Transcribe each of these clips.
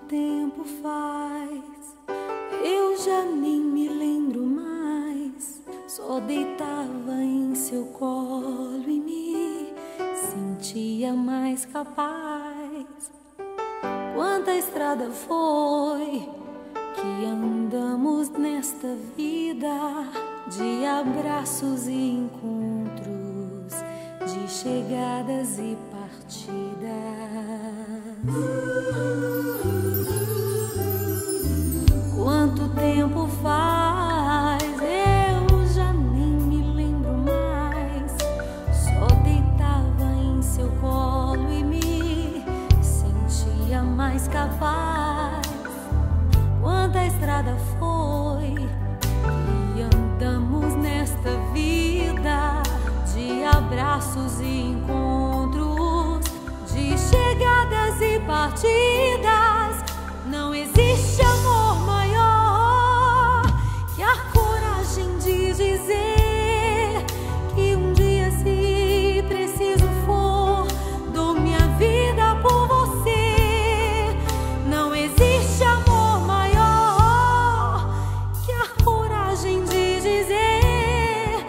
tempo faz? Eu já nem me lembro mais. Só deitava em seu colo e me sentia mais capaz. Quanta estrada foi que andamos nesta vida, de abraços e encontros, de chegadas e partidas. Quanto tempo faz? Eu já nem me lembro mais. Só deitava em seu colo e me sentia mais capaz. Quanta estrada foi que andamos nesta vida, de abraços e encontros, de chegadas e partidas. Não existe amor maior que a coragem de dizer que um dia, se preciso for, dou minha vida por você. Não existe amor maior que a coragem de dizer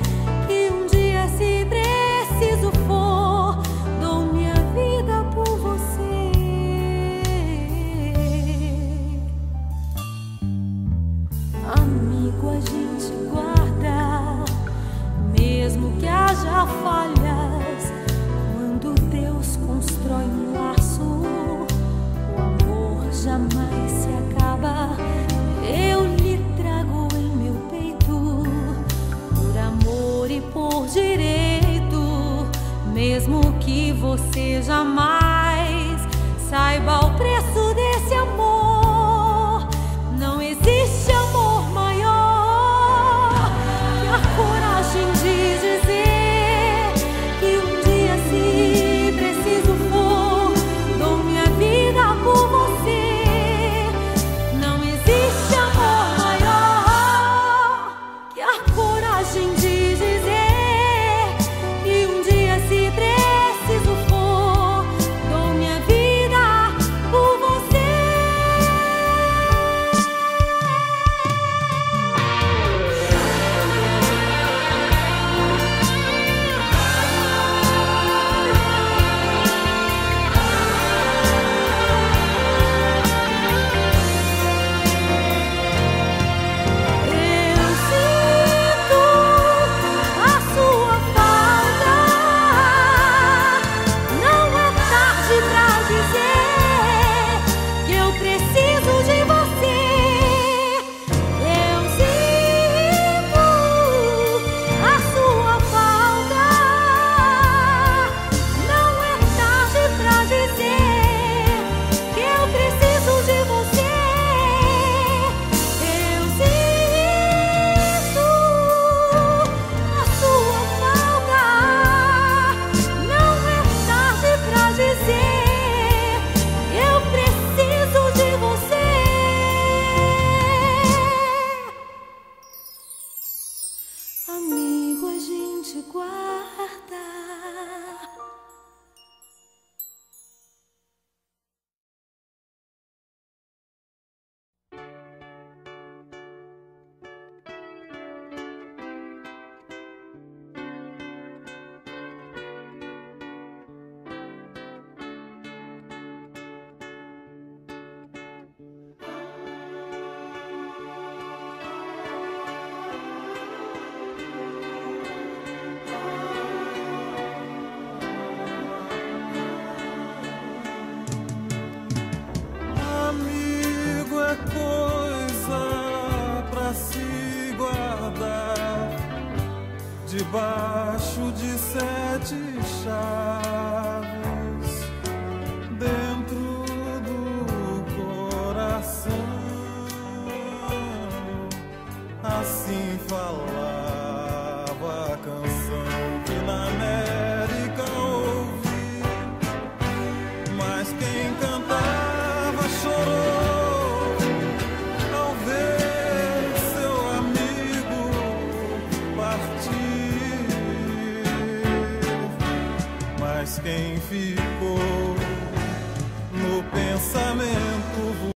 que um dia, se preciso for, dou minha vida por você. Amigo, a gente guarda, mesmo que haja falhas. Quando Deus constrói um laço, o amor jamais se acaba. Eu lhe trago em meu peito, por amor e por direito, mesmo que você jamais saiba o preço desse amor. Não existe amor maior que a coragem de dizer que um dia, se preciso for, dou minha vida por você. Não existe amor maior que a coragem de dizer que um dia, se preciso for, dou minha vida por você. Eu sinto a sua falta. Não é tarde pra dizer que eu preciso de você. Eu sinto a sua falta. Não é tarde pra dizer que eu preciso de você. Eu sinto a sua falta. Não é tarde pra dizer que eu preciso de você. Amigo, a gente guarda. Amigo é coisa pra se guardar debaixo de 7 chaves, dentro do coração. Assim falava a canção que na América ouvi, mas quem cantava chorou ao ver seu amigo partir. Mas quem ficou